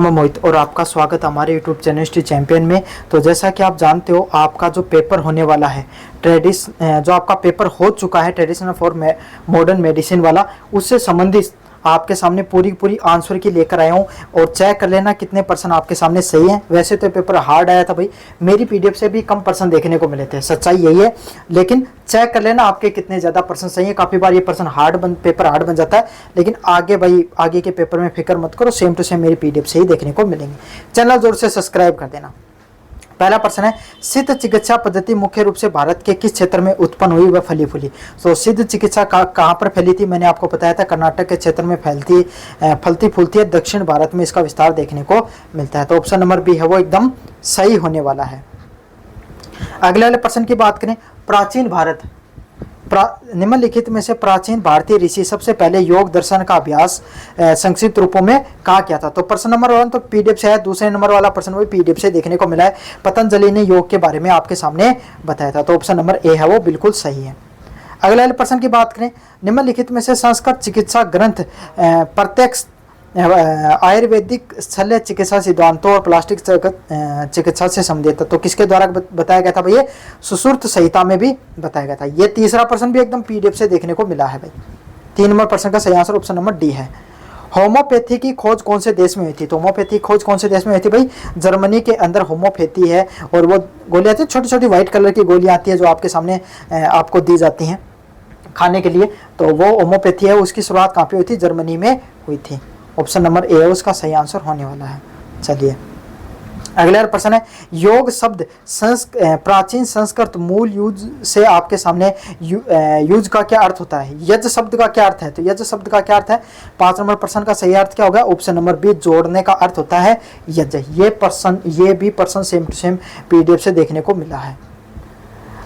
मैं मोहित और आपका स्वागत हमारे यूट्यूब चैनल स्टडी चैंपियन में। तो जैसा कि आप जानते हो, आपका जो पेपर होने वाला है जो आपका पेपर हो चुका है ट्रेडिशनल फॉर मॉडर्न मेडिसिन वाला, उससे संबंधित आपके सामने पूरी आंसर की लेकर आया हूँ। और चेक कर लेना कितने परसेंट आपके सामने सही है। वैसे तो पेपर हार्ड आया था भाई, मेरी पीडीएफ से भी कम परसेंट देखने को मिले थे, सच्चाई यही है। लेकिन चेक कर लेना आपके कितने ज़्यादा परसेंट सही है। काफ़ी बार ये परसेंट पेपर हार्ड बन जाता है, लेकिन आगे के पेपर में फिक्र मत करो, सेम टू सेम मेरी पीडीएफ से ही देखने को मिलेंगे। चैनल जोर से सब्सक्राइब कर देना। पहला प्रश्न है, सिद्ध चिकित्सा पद्धति मुख्य रूप से भारत के किस क्षेत्र में उत्पन्न हुई व फली फूली। तो सिद्ध चिकित्सा कहाँ पर फैली थी, मैंने आपको बताया था कर्नाटक के क्षेत्र में फलती फूलती है। दक्षिण भारत में इसका विस्तार देखने को मिलता है। तो ऑप्शन नंबर बी है वो एकदम सही होने वाला है। अगले वाले प्रश्न की बात करें, प्राचीन भारत निम्नलिखित में से प्राचीन भारतीय ऋषि सबसे पहले योग दर्शन का अभ्यास संक्षिप्त रूपों में कहा किया था। तो प्रश्न नंबर 1 तो पीडीएफ से है, दूसरे नंबर वाला प्रश्न वही पीडीएफ से देखने को मिला है। पतंजलि ने योग के बारे में आपके सामने बताया था। तो ऑप्शन नंबर ए है वो बिल्कुल सही है। अगले वाले प्रश्न की बात करें, निम्नलिखित में से संस्कृत चिकित्सा ग्रंथ प्रत्यक्ष आयुर्वेदिक शल्य चिकित्सा सिद्धांतों और प्लास्टिक चिकित्सा से संबंधित था। तो किसके द्वारा बताया गया था भाई, ये सुश्रुत संहिता में भी बताया गया था। ये तीसरा प्रश्न भी एकदम पीडीएफ से देखने को मिला है भाई। 3 नंबर प्रश्न का सही आंसर ऑप्शन नंबर डी है। होम्योपैथी की खोज कौन से देश में हुई थी। तो होम्योपैथी खोज कौन से देश में हुई थी भाई, जर्मनी के अंदर होम्योपैथी है। और वो गोलियाँ आती है, छोटी छोटी व्हाइट कलर की गोलियाँ आती है जो आपके सामने आपको दी जाती हैं खाने के लिए। तो वो होम्योपैथी है, उसकी शुरुआत कहाँ पे हुई थी, जर्मनी में हुई थी। ऑप्शन नंबर ए उसका सही आंसर होने वाला है। चलिए अगला प्रश्न है, योग शब्द प्राचीन संस्कृत मूल यूज से आपके सामने यूज का क्या अर्थ होता है। यज शब्द का क्या अर्थ है। तो यज शब्द का क्या अर्थ है, 5 नंबर प्रश्न का सही अर्थ क्या होगा, ऑप्शन नंबर बी जोड़ने का अर्थ होता है यज। ये भी प्रश्न सेम टू सेम पीडीएफ से देखने को मिला है।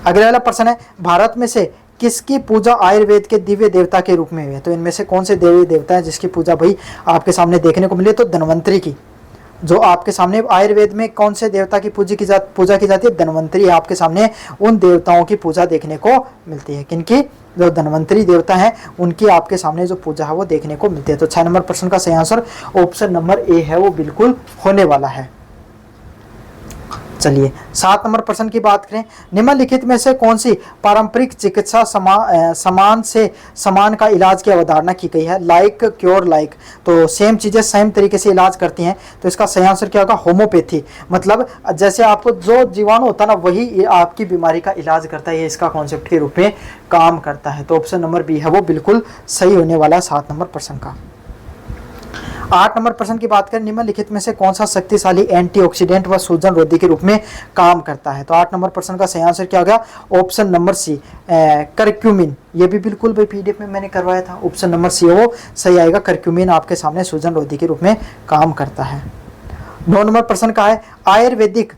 अगला वाला प्रश्न है, भारत में से किसकी पूजा आयुर्वेद के दिव्य देवता के रूप में हुई है। तो इनमें से कौन से देवी देवता है जिसकी पूजा भाई आपके सामने देखने को मिली। तो धन्वंतरी की, जो आपके सामने आयुर्वेद में कौन से देवता की पूजा की जाती है, धन्वंतरी। आपके सामने उन देवताओं की पूजा देखने को मिलती है। किनकी, जो धन्वंतरी देवता हैं उनकी आपके सामने जो पूजा है वो देखने को मिलती है। तो 6 नंबर प्रश्न का सही आंसर ऑप्शन नंबर ए है वो बिल्कुल होने वाला है। चलिए 7 नंबर प्रश्न की बात करें, निम्नलिखित में से कौन सी पारंपरिक चिकित्सा समान से समान का इलाज की अवधारणा की गई है। लाइक क्योर लाइक, तो सेम चीजें सेम तरीके से इलाज करती हैं। तो इसका सही आंसर क्या होगा, होम्योपैथी। मतलब जैसे आपको जो जीवाणु होता है ना, वही आपकी बीमारी का इलाज करता है। ये इसका कॉन्सेप्ट के रूप में काम करता है। तो ऑप्शन नंबर बी है वो बिल्कुल सही होने वाला है 7 नंबर प्रश्न का। 8 नंबर प्रश्न की बात करें, निम्नलिखित में से कौन सा शक्तिशाली एंटीऑक्सीडेंट व सूजन रोधी के रूप में काम करता है। तो 8 नंबर प्रश्न का सही आंसर क्या होगा, ऑप्शन नंबर सी करक्यूमिन। ये भी बिल्कुल भाई पीडीएफ में मैंने करवाया था, ऑप्शन नंबर सी वो सही आएगा। करक्यूमिन आपके सामने सूजन रोधी के रूप में काम करता है। 9 नंबर प्रश्न का है, आयुर्वेदिक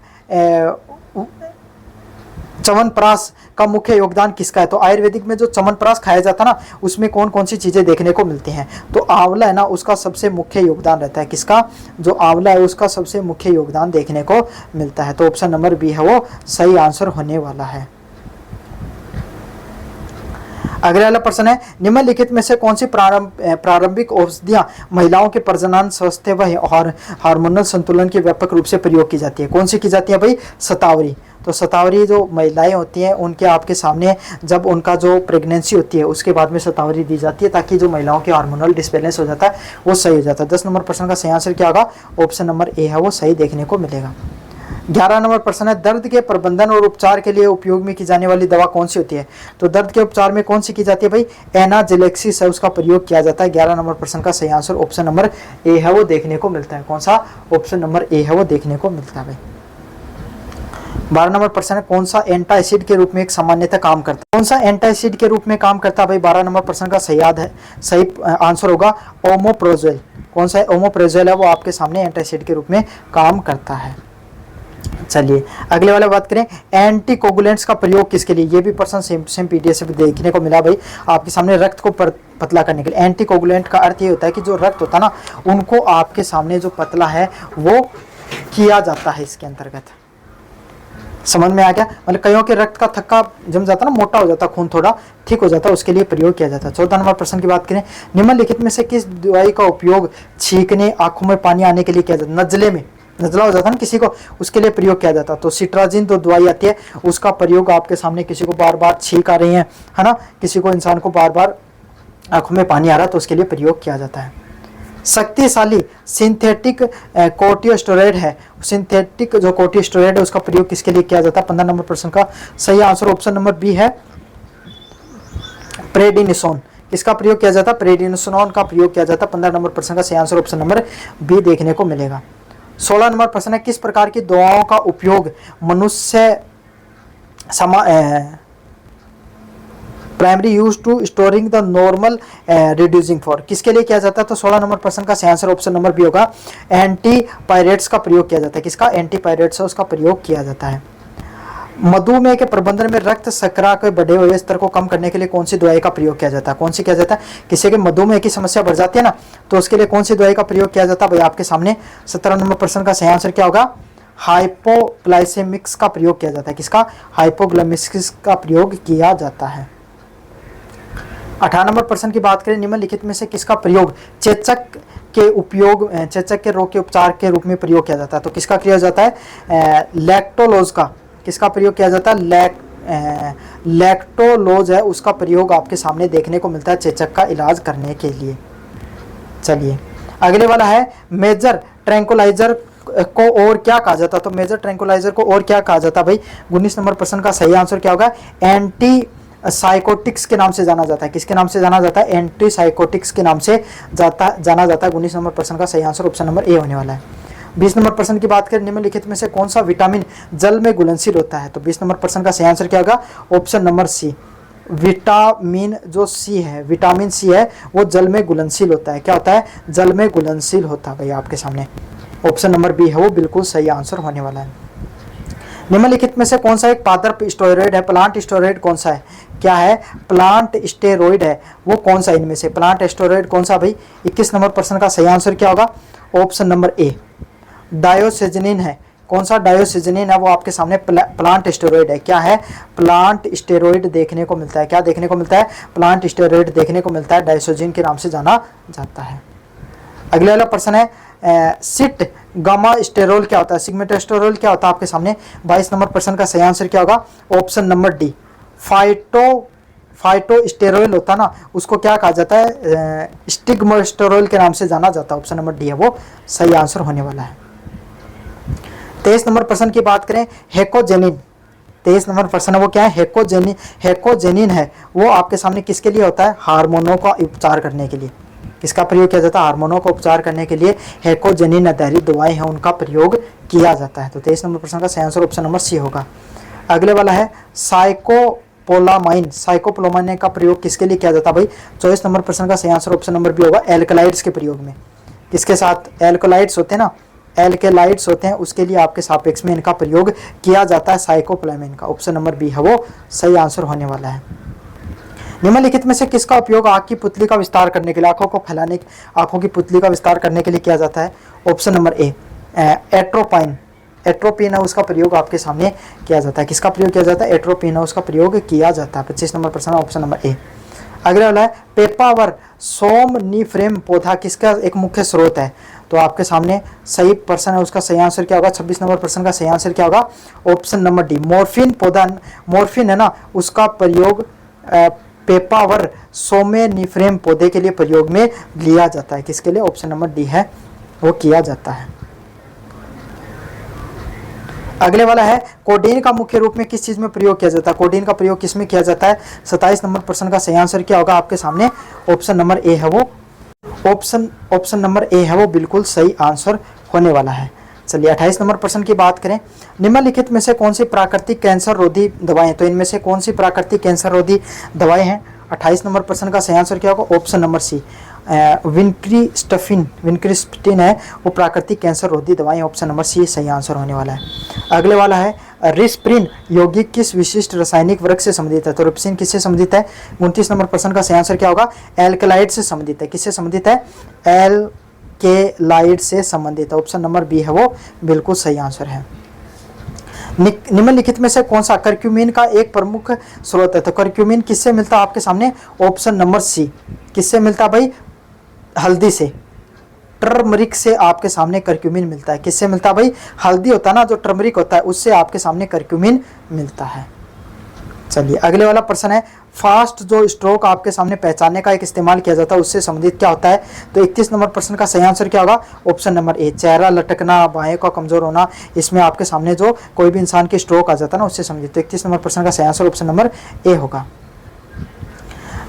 च्यवनप्राश का मुख्य योगदान किसका है। तो आयुर्वेदिक में जो च्यवनप्राश खाया जाता है ना, उसमें कौन कौन सी चीजें देखने को मिलती हैं। तो आंवला है ना, उसका सबसे मुख्य योगदान रहता है। किसका, जो आंवला है उसका सबसे मुख्य योगदान देखने को मिलता है। तो ऑप्शन नंबर बी है वो सही आंसर होने वाला है। अगला वाला प्रश्न है, निम्नलिखित में से कौन सी प्रारंभिक औषधियां महिलाओं के प्रजनन स्वास्थ्य व हार्मोनल संतुलन के व्यापक रूप से प्रयोग की जाती है। कौन सी की जाती है भाई, शतावरी। तो शतावरी जो महिलाएं होती हैं उनके आपके सामने जब उनका जो प्रेगनेंसी होती है उसके बाद में शतावरी दी जाती है, ताकि जो महिलाओं के हार्मोनल डिसबैलेंस हो जाता है वो सही हो जाता है। 10 नंबर प्रश्न का सही आंसर क्या होगा, ऑप्शन नंबर ए है वो सही देखने को मिलेगा। 11 नंबर प्रश्न है, दर्द के प्रबंधन और उपचार के लिए उपयोग में की जाने वाली दवा कौन सी होती है। तो दर्द के उपचार में कौन सी की जाती है भाई, एनाजेलेक्सिस है उसका प्रयोग किया जाता है। 11 नंबर प्रश्न का सही आंसर ऑप्शन नंबर ए है वो देखने को मिलता है। कौन सा, ऑप्शन नंबर ए है वो देखने को मिलता है भाई। 12 नंबर प्रश्न है, कौन सा एंटासिड के रूप में एक सामान्यतः काम करता है। कौन सा एंटासिड के रूप में काम करता है भाई, 12 नंबर प्रश्न का सही आंसर होगा ओमोप्रोजोल। कौन सा ओमोप्रोजोल है वो आपके सामने एंटासिड के रूप में काम करता है। चलिए अगले वाला बात करें, एंटीकोगुलेंट्स का प्रयोग किसके लिए। ये भी प्रश्न सेम पीडीएफ से देखने को मिला भाई आपके सामने, रक्त को पतला करने के लिए। एंटीकोगुलेंट का अर्थ ये होता है कि जो रक्त होता है ना, उनको आपके सामने जो पतला है वो किया जाता है इसके अंतर्गत। समझ में आ गया? मतलब कईयों के रक्त का थक्का जम जाता ना, मोटा हो जाता, खून थोड़ा ठीक हो जाता, उसके लिए प्रयोग किया जाता है। 14 नंबर प्रश्न की बात करें, निम्नलिखित में से किस दवाई का उपयोग छींकने, आंखों में पानी आने के लिए किया जाता है? नजले में नजला हो जाता है ना किसी को, उसके लिए प्रयोग किया जाता है। तो सिट्राजिन तो दवाई आती है, उसका प्रयोग आपके सामने, किसी को बार बार छींक आ रही है ना, किसी को, इंसान को बार बार आंखों में पानी आ रहा है, तो उसके लिए प्रयोग किया जाता है। शक्तिशाली सिंथेटिक कोर्टिकोस्टेरॉइड है, सिंथेटिक जो कोर्टिकोस्टेरॉइड है उसका प्रयोग किसके लिए किया जाता है? 15 नंबर प्रश्न का सही आंसर ऑप्शन नंबर बी है, प्रेडिनिसोन। इसका प्रयोग किया जाता है, प्रेडिनिसोन का प्रयोग किया जाता है। 15 नंबर प्रश्न का सही आंसर ऑप्शन नंबर बी देखने को मिलेगा। 16 नंबर प्रश्न है, किस प्रकार की दवाओं का उपयोग मनुष्य primary use to storing the normal reducing for, किसके लिए किया जाता है? तो 16 नंबर प्रश्न का सही आंसर ऑप्शन नंबर बी होगा, एंटीपायरेट्स का प्रयोग किया जाता है। किसका? एंटीपायरेट्स है, उसका प्रयोग किया जाता है। मधुमेह के प्रबंधन में रक्त शर्करा के बढ़े हुए स्तर को कम करने के लिए कौन सी दवाई का प्रयोग किया जाता है? कौन सी किया जाता है? किसी के मधुमेह की समस्या बढ़ जाती है ना, तो उसके लिए कौन सी दवाई का प्रयोग किया जाता है? भाई आपके सामने 17 नंबर प्रश्न का सही आंसर क्या होगा? हाइपोग्लाइसेमिक्स का प्रयोग किया जाता है। किसका? हाइपोग्लाइसेमिक्स का प्रयोग किया जाता है। 18 नंबर प्रश्न की बात करें, निम्नलिखित में से किसका प्रयोग चेचक के उपयोग, चेचक के रोग के उपचार के रूप में प्रयोग किया जाता है? तो किसका किया जाता है? लैक्टोलोज का। किसका प्रयोग किया जाता है? लैक्टोलोज है, उसका प्रयोग आपके सामने देखने को मिलता है चेचक का इलाज करने के लिए। चलिए अगले वाला है, मेजर ट्रैंकुलाइजर को और क्या कहा जाता है? तो मेजर ट्रैंकुलाइजर को और क्या कहा जाता है भाई? 19 नंबर प्रश्न का सही आंसर क्या होगा? एंटी साइकोटिक्स के नाम से जाना जाता है। किसके नाम से जाना जाता है? एंटी साइकोटिक्स के नाम से जाना जाता है। 19 नंबर प्रश्न का सही आंसर ऑप्शन नंबर ए होने वाला है। 20 नंबर प्रश्न की बात करें, निम्नलिखित में से कौन सा विटामिन जल में घुलनशील होता है? तो 20 नंबर प्रश्न का सही आंसर क्या होगा? ऑप्शन नंबर सी, विटामिन जो सी है, विटामिन सी है, वो जल में घुलनशील होता है। क्या होता है? जल में घुलनशील होता है। भाई आपके सामने ऑप्शन नंबर बी है, वो बिल्कुल सही आंसर होने वाला है। निम्नलिखित में से कौन सा एक पादप स्टेरॉइड है? प्लांट स्टेरॉइड कौन सा है? क्या है? प्लांट स्टेरॉइड है, वो कौन सा इनमें से? प्लांट स्टेरॉइड कौन सा भाई? 21 नंबर प्रश्न का सही आंसर क्या होगा? ऑप्शन नंबर ए, डायोसिजनिन है। कौन सा? डायोसिजनिन है, वो आपके सामने प्लांट स्टेरॉइड है। क्या है? प्लांट स्टेरॉइड देखने को मिलता है। क्या देखने को मिलता है? प्लांट स्टेरॉइड देखने को मिलता है, डायोसिजिन के नाम से जाना जाता है। अगले वाला प्रश्न है, सिट गामा स्टेरोल क्या होता है? सिग्मेटोस्टेरोल क्या होता है आपके सामने? 22 नंबर प्रश्न का सही आंसर क्या होगा? ऑप्शन नंबर डी, फाइटोस्टेरोल होता है ना, उसको क्या कहा जाता है? स्टिग्मोस्टेरोल के नाम से जाना जाता है। ऑप्शन नंबर डी है, वो सही आंसर होने वाला है। 23 नंबर प्रश्न की बात करें, हेकोजेनिन, 23 नंबर प्रश्न है वो क्या है? हेकोजेनिन है, वो आपके सामने किसके लिए होता है? हार्मोनों का उपचार करने के लिए। किसका प्रयोग किया जाता है? हार्मोनों का उपचार करने के लिए हेकोजेनिन आधारित दवाएं हैं, उनका प्रयोग किया जाता है। तो 23 नंबर प्रश्न का सही आंसर ऑप्शन नंबर सी होगा। अगले वाला है, साइकोपोलामाइन का प्रयोग किसके लिए किया जाता है भाई? 24 नंबर प्रश्न का सही आंसर ऑप्शन नंबर बी होगा, एल्कलाइड्स के प्रयोग में। किसके साथ? एल्कलाइड्स होते हैं ना, एल्केलाइड्स होते हैं, उसके लिए आपके सापेक्ष में इनका प्रयोग किया जाता है, साइकोपोलामाइन का। ऑप्शन नंबर बी है, वो सही आंसर होने वाला है। निम्नलिखित में से किसका उपयोग आंख की पुतली का विस्तार करने के लिए, आंखों को फैलाने, आंखों की पुतली का विस्तार करने के लिए किया जाता है? ऑप्शन नंबर ए, एट्रोपाइन, एट्रोपिन है, उसका प्रयोग आपके सामने किया जाता है। किसका प्रयोग किया जाता है? एट्रोपिन है, उसका प्रयोग किया जाता है। 25 नंबर प्रश्न ऑप्शन नंबर ए। अगला वाला है, पेपावर सोमनिफरेम पौधा किसका एक मुख्य स्रोत है? तो आपके सामने सही प्रश्न है, उसका सही आंसर क्या होगा? 26 नंबर प्रश्न का सही आंसर क्या होगा? ऑप्शन नंबर डी, मॉर्फिन पौधा, मॉर्फिन है ना, उसका प्रयोग पेपावर सोमेनिफरेम पौधे के लिए प्रयोग में लिया जाता है। किसके लिए? ऑप्शन नंबर डी है, वो किया जाता है। अगले वाला है, कोडीन का मुख्य रूप में किस चीज में प्रयोग किया जाता है? कोडीन का प्रयोग किस में किया जाता है? 27 नंबर प्रश्न का सही आंसर क्या होगा आपके सामने? ऑप्शन नंबर ए है, वो ऑप्शन नंबर ए है, वो बिल्कुल सही आंसर होने वाला है। चलिए 28 नंबर प्रश्न की बात करें, निम्नलिखित में से कौन सी प्राकृतिक कैंसर रोधी दवाएं? तो इनमें से कौन सी प्राकृतिक कैंसर रोधी दवाएं हैं? 28 नंबर प्रश्न का सही आंसर क्या होगा? ऑप्शन नंबर सी, विनक्रिस्टिन है, वो प्राकृतिक कैंसर रोधी दवाएं। ऑप्शन नंबर सी सही आंसर होने वाला है। अगले वाला है, रिस्प्रिन यौगिक किस विशिष्ट रासायनिक वर्ग से संबंधित है? तो रिस्प्रिन किससे संबंधित है? 29 नंबर प्रश्न का सही आंसर क्या होगा? एल्कलाइड से संबंधित है। किससे संबंधित है? एल्केलाइड से संबंधित है। ऑप्शन नंबर बी है, वो बिल्कुल सही आंसर है। निम्नलिखित में से कौन सा करक्यूमिन का एक प्रमुख स्रोत है? तो करक्यूमिन किससे मिलता है आपके सामने? Option number C. किससे मिलता है भाई? हल्दी से, टर्मरिक से आपके सामने करक्यूमिन मिलता है। किससे मिलता है भाई? हल्दी होता है ना, जो टर्मरिक होता है, उससे आपके सामने करक्यूमिन मिलता है। चलिए अगले वाला प्रश्न है, फास्ट जो स्ट्रोक आपके सामने पहचानने का एक इस्तेमाल किया जाता है, उससे संबंधित क्या होता है? तो 31 नंबर प्रश्न का सही आंसर क्या होगा? ऑप्शन नंबर ए, चेहरा लटकना, बाएं का कमजोर होना, इसमें आपके सामने जो कोई भी इंसान की स्ट्रोक आ जाता है ना, उससे संबंधित। तो 31 नंबर प्रश्न का सही आंसर ऑप्शन नंबर ए होगा।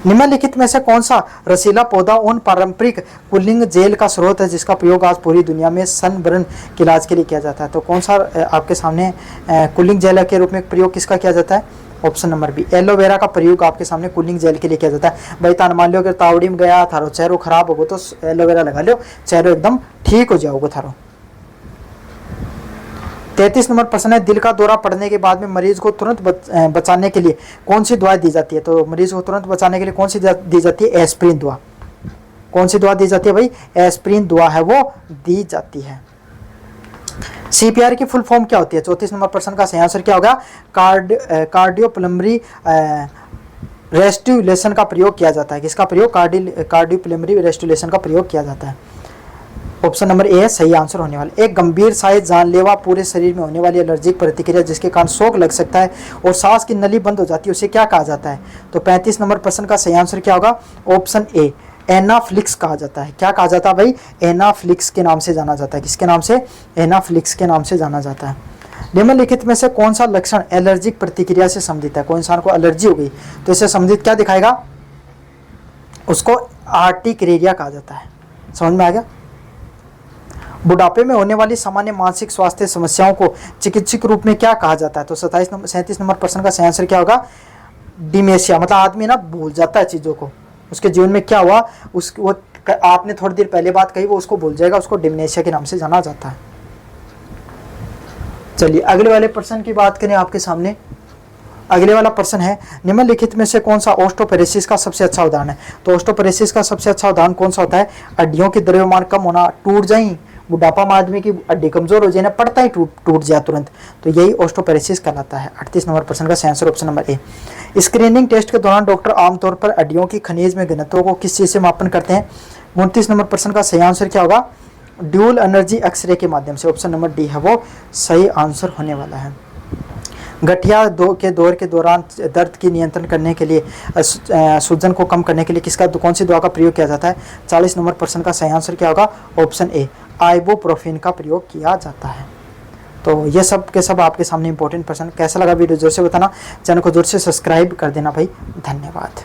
निम्नलिखित में से कौन सा रसीला पौधा उन पारंपरिक कूलिंग जेल का स्रोत है जिसका प्रयोग आज पूरी दुनिया में सनबर्न के इलाज के लिए किया जाता है? तो कौन सा आपके सामने कूलिंग जेल के रूप में प्रयोग किसका किया जाता है? ऑप्शन नंबर बी, एलोवेरा का प्रयोग आपके सामने कूलिंग जेल के लिए किया जाता है। भाई तान मान लो कि तावड़ी में गया थारो चेहरो खराब होगो तो एलोवेरा लगा लो, चेहरो एकदम ठीक हो जाओगे थारो। 33 नंबर प्रश्न है, दिल का दौरा पड़ने के बाद में मरीज को तुरंत बचाने के लिए कौन सी दवा दी जाती है? तो मरीज को तुरंत बचाने के लिए कौन सी दी जाती है? एस्प्रिन दवा। कौन सी दवा दी जाती है भाई? एस्प्रिन दवा है वो दी जाती है। सीपीआर की फुल फॉर्म क्या होती है? 34 नंबर प्रश्न का सही आंसर क्या होगा? कार्डियोपल्मोनरी रेस्टिट्यूलेशन का प्रयोग किया जाता है। किसका प्रयोग? कार्डियोपल्मोनरी रेस्टिट्यूलेशन का प्रयोग किया जाता है। ऑप्शन नंबर ए है सही आंसर होने वाला। एक गंभीर शायद जानलेवा पूरे शरीर में होने वाली एलर्जिक प्रतिक्रिया जिसके कारण शॉक लग सकता है और सांस की नली बंद हो जाती है, उसे क्या कहा जाता है? तो 35 नंबर प्रश्न का सही आंसर क्या होगा? ऑप्शन ए, एनाफ्लिक्स कहा जाता है। क्या कहा जाता है भाई? एनाफ्लिक्स के नाम से जाना जाता है। किसके नाम से? एनाफ्लिक्स के नाम से जाना जाता है। निम्नलिखित में से कौन सा लक्षण एलर्जिक प्रतिक्रिया से संबंधित है? कोई इंसान को एलर्जी हो गई तो इससे संबंधित क्या दिखाएगा? उसको आर्टिक्रेरिया कहा जाता है। समझ में आ गया? बुढ़ापे में होने वाली सामान्य मानसिक स्वास्थ्य समस्याओं को चिकित्सक रूप में क्या कहा जाता है? तो 37 नंबर प्रश्न का सही आंसर क्या होगा? डिमेंशिया। मतलब आदमी ना भूल जाता है चीज़ों को, उसके जीवन में क्या हुआ वो आपने थोड़ी देर पहले बात कही वो उसको भूल जाएगा, उसको डिमेंशिया के नाम से जाना जाता है। चलिए अगले वाले प्रश्न की बात करें आपके सामने। अगले वाला प्रश्न है, निम्नलिखित में से कौन सा ऑस्टियोपोरोसिस का सबसे अच्छा उदाहरण है? तो ऑस्टियोपोरोसिस का सबसे अच्छा उदाहरण कौन सा होता है? हड्डियों की द्रव्यमान कम होना, टूट जाए, बुढ़ापा में आदमी की हड्डी कमजोर हो जाए ना, पड़ता ही टूट जाए तुरंत, तो यही ऑस्टियोपोरोसिस कहलाता है। 38 नंबर प्रश्न का सही answer option number A. Screening test के दौरान डॉक्टर आमतौर पर हड्डियों की खनिज में घनत्व को किस चीज से मापन करते हैं? 29 नंबर प्रश्न का सही आंसर क्या होगा? ड्यूल एनर्जी एक्सरे के माध्यम से। ऑप्शन नंबर डी है वो सही आंसर होने वाला है। गठिया दौर के दौरान दर्द की नियंत्रण करने के लिए, सूजन को कम करने के लिए कौन सी दवा का प्रयोग किया जाता है? 40 नंबर प्रश्न का सही आंसर क्या होगा? ऑप्शन ए, आइबुप्रोफेन का प्रयोग किया जाता है। तो ये सब के सब आपके सामने इंपॉर्टेंट प्रश्न। कैसा लगा वीडियो जोर से बताना, चैनल को जोर से सब्सक्राइब कर देना भाई। धन्यवाद।